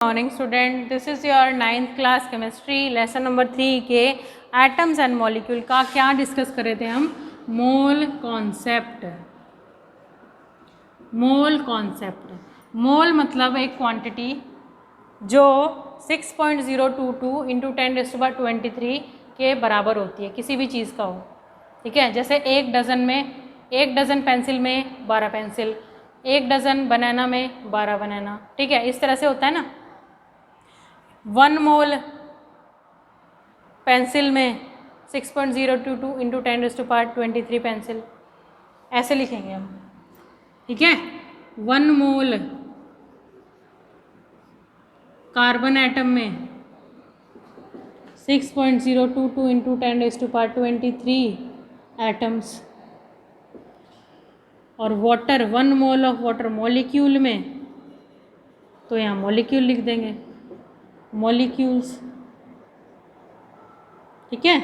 Morning student, this is your 9th class chemistry lesson number 3 के atoms and molecule का क्या discuss कर रहे थे हम। Mole concept. मोल मतलब एक क्वांटिटी जो 6.022 इंटू 10⁻23 के बराबर होती है, किसी भी चीज़ का हो। ठीक है, जैसे एक डज़न पेंसिल में 12 पेंसिल, एक डज़न बनाना में 12 बनाना। ठीक है, इस तरह से होता है ना। 1 मोल पेंसिल में 6.022 इंटू 10⁻23 पेंसिल, ऐसे लिखेंगे हम। ठीक है, 1 मोल कार्बन एटम में 6.022 इंटू 10⁻23 एटम्स। और water 1 mole of water molecule में, तो यहाँ मॉलिक्यूल लिख देंगे, मॉलिक्यूल्स। ठीक है,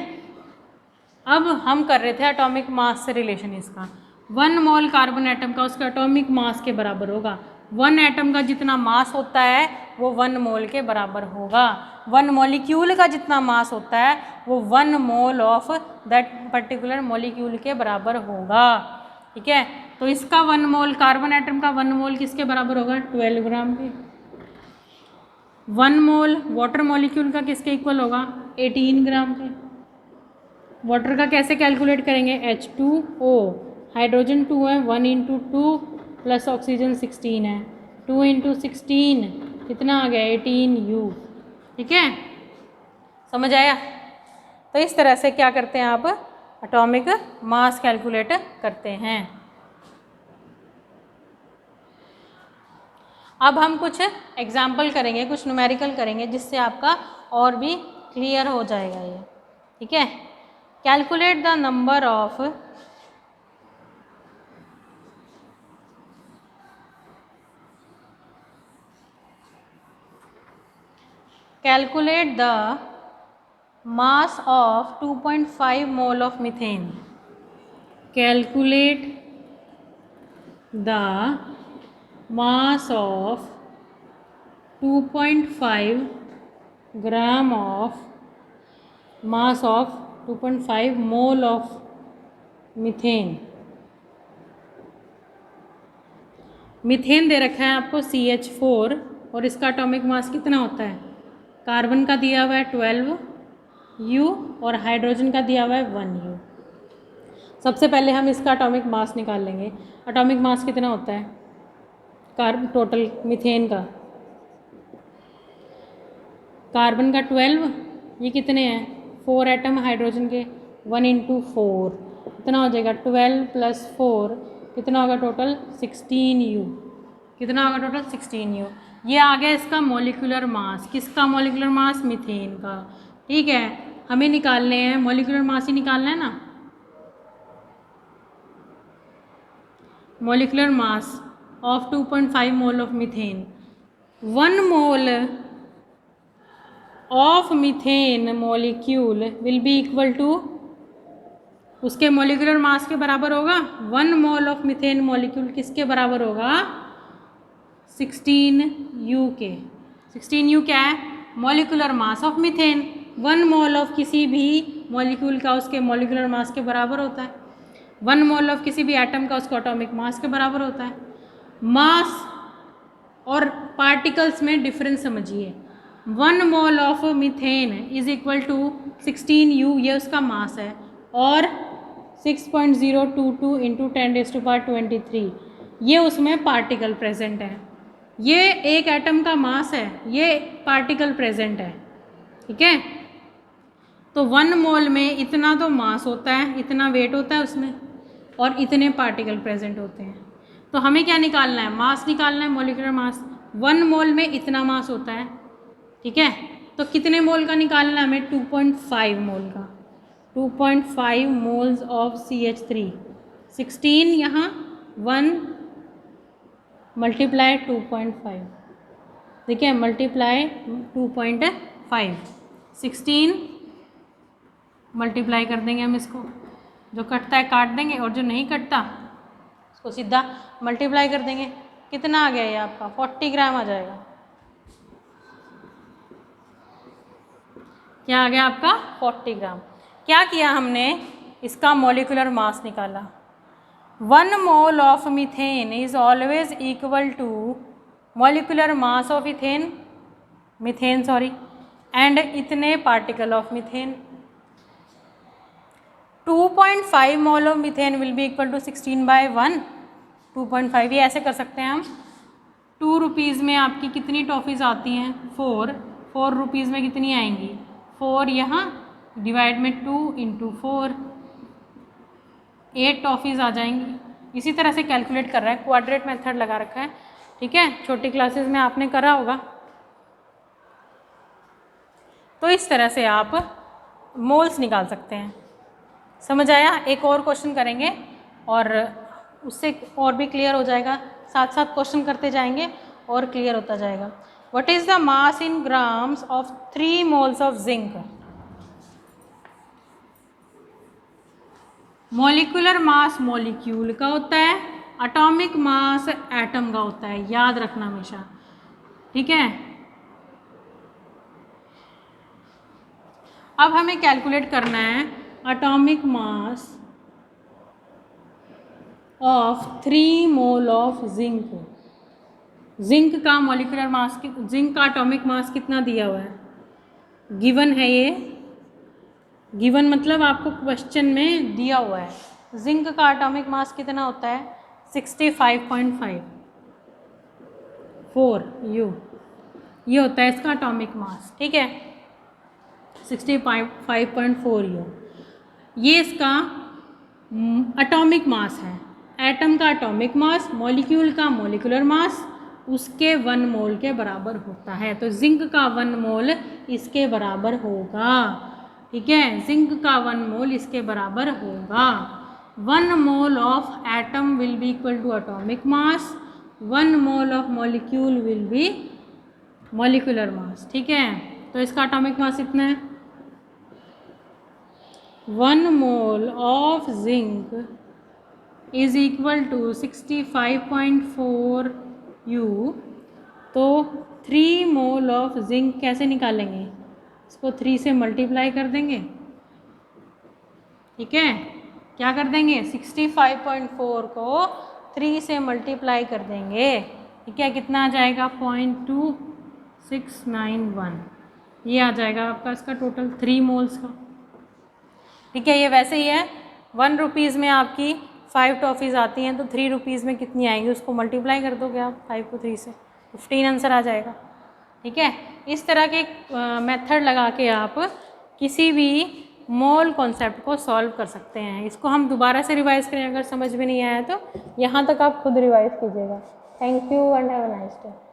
अब हम कर रहे थे एटॉमिक मास से रिलेशन इसका। 1 मोल कार्बन एटम का उसका एटॉमिक मास के बराबर होगा। 1 एटम का जितना मास होता है वो 1 मोल के बराबर होगा। 1 मॉलिक्यूल का जितना मास होता है वो 1 mole of that particular molecule के बराबर होगा। ठीक है, तो इसका 1 मोल कार्बन एटम का 1 मोल किसके बराबर होगा? 12 ग्राम के। 1 मोल वाटर मॉलिक्यूल का किसके इक्वल होगा? 18 ग्राम के। वाटर का कैसे कैलकुलेट करेंगे? H2O, हाइड्रोजन 2 है, 1 इंटू 2 प्लस ऑक्सीजन 16 है, 2 इंटू 16 कितना आ गया? 18U। ठीक है, समझ आया? तो इस तरह से क्या करते हैं आप? एटॉमिक मास कैलकुलेट करते हैं। अब हम कुछ एग्जाम्पल करेंगे, कुछ न्यूमेरिकल करेंगे, जिससे आपका और भी क्लियर हो जाएगा ये। ठीक है, calculate the number of mass of 2.5 mole of methane. Calculate the mass of 2.5 gram of mass of 2.5 mole of methane. Methane दे रखा है आपको CH4 और इसका एटॉमिक मास कितना होता है? कार्बन का दिया हुआ है 12U और हाइड्रोजन का दिया हुआ है 1U। सबसे पहले हम इसका एटॉमिक मास निकाल लेंगे। एटॉमिक मास कितना होता है टोटल मीथेन का? कार्बन का 12, ये कितने हैं? 4 एटम हाइड्रोजन के, 1 इंटू 4 कितना हो जाएगा? 12 प्लस 4 कितना होगा टोटल? 16U। कितना होगा टोटल? 16U। ये आ गया इसका मॉलिक्यूलर मास। किसका मॉलिक्यूलर मास? मीथेन का। ठीक है, हमें निकालने हैं मॉलिक्यूलर मास ही निकालना है ना। Molecular mass of 2.5 mole of methane. 1 mole of methane molecule will be equal to, उसके मॉलिक्यूलर मास के बराबर होगा। 1 मोल ऑफ मीथेन मॉलिक्यूल किसके बराबर होगा? 16U के। 16U क्या है? Molecular mass of methane. 1 mole of किसी भी मॉलिक्यूल का उसके मॉलिक्यूलर मास के बराबर होता है। 1 मोल ऑफ किसी भी एटम का उसका एटॉमिक मास के बराबर होता है। मास और पार्टिकल्स में डिफरेंस समझिए। 1 mole of methane is equal to 16U, ये उसका मास है, और 6.022 इंटू 10⁻23 ये उसमें पार्टिकल प्रेजेंट है। ये एक एटम का मास है, ये पार्टिकल प्रेजेंट है। ठीक है, तो 1 मोल में इतना तो मास होता है, इतना वेट होता है उसमें, और इतने पार्टिकल प्रेजेंट होते हैं। तो हमें क्या निकालना है? मास निकालना है, मॉलिक्यूलर मास। 1 मोल में इतना मास होता है। ठीक है, तो कितने मोल का निकालना है हमें? 2.5 मोल का। 2.5 मोल्स ऑफ CH3। 16 यहाँ, 1 मल्टीप्लाई 2.5। ठीक है, मल्टीप्लाई 2.5, 16 मल्टीप्लाई कर देंगे हम इसको। जो कटता है काट देंगे, और जो नहीं कटता उसको सीधा मल्टीप्लाई कर देंगे। कितना आ गया ये आपका? 40 ग्राम आ जाएगा। क्या आ गया आपका 40 ग्राम। क्या किया हमने, इसका मॉलिक्यूलर मास निकाला। 1 mole of methane is always equal to molecular mass of methane and इतने particle of methane. 2.5 mole of methane will be equal to 16/1। 2.5 ये ऐसे कर सकते हैं हम। 2 रुपीज़ में आपकी कितनी टॉफ़ीज़ आती हैं, 4 रुपीज़ में कितनी आएंगी, 4 यहाँ डिवाइड में 2 इंटू 4, 8 टॉफ़ीज़ आ जाएंगी। इसी तरह से कैलकुलेट कर रहा है, क्वाड्रेट मेथड लगा रखा है, ठीक है, छोटी क्लासेस में आपने करा होगा। तो इस तरह से आप मोल्स निकाल सकते हैं। समझ आया? एक और क्वेश्चन करेंगे और उससे और भी क्लियर हो जाएगा, साथ साथ क्वेश्चन करते जाएंगे और क्लियर होता जाएगा। What is the mass in grams of 3 moles of zinc? Molecular mass molecule का होता है, एटॉमिक मास एटम का होता है, याद रखना हमेशा, ठीक है। अब हमें कैलकुलेट करना है atomic mass of 3 mole of zinc. Zinc का मॉलिक्यूलर मास, जिंक का एटॉमिक मास कितना दिया हुआ है, गिवन है ये, गिवन मतलब आपको क्वेश्चन में दिया हुआ है। जिंक का एटॉमिक मास कितना होता है, 65.54 यू, ये होता है इसका एटॉमिक मास, ठीक है, 65.4 यू। ये इसका एटॉमिक मास है। एटम का एटॉमिक मास, मॉलिक्यूल का मॉलिक्यूलर मास उसके 1 मोल के बराबर होता है। तो जिंक का 1 मोल इसके बराबर होगा, ठीक है, जिंक का 1 मोल इसके बराबर होगा। 1 mole of atom will be equal to atomic mass, 1 mole of molecule will be molecular mass, ठीक है। तो इसका एटॉमिक मास इतना है, 1 mole of zinc is equal to 65.4 u. तो 3 मोल ऑफ जिंक कैसे निकालेंगे, इसको 3 से मल्टीप्लाई कर देंगे, ठीक है, क्या कर देंगे, 65.4 को 3 से मल्टीप्लाई कर देंगे, ठीक है, कितना आ जाएगा, 0.2691, ये आ जाएगा आपका इसका टोटल 3 मोल्स का, ठीक है। ये वैसे ही है, 1 रुपीज़ में आपकी 5 टॉफ़ीज़ आती हैं, तो 3 रुपीज़ में कितनी आएंगी, उसको मल्टीप्लाई कर दोगे आप 5 को 3 से, 15 आंसर आ जाएगा, ठीक है। इस तरह के मेथड लगा के आप किसी भी मोल कॉन्सेप्ट को सॉल्व कर सकते हैं। इसको हम दोबारा से रिवाइज़ करें, अगर समझ में नहीं आया तो यहाँ तक आप खुद रिवाइज़ कीजिएगा। Thank you and have a nice day.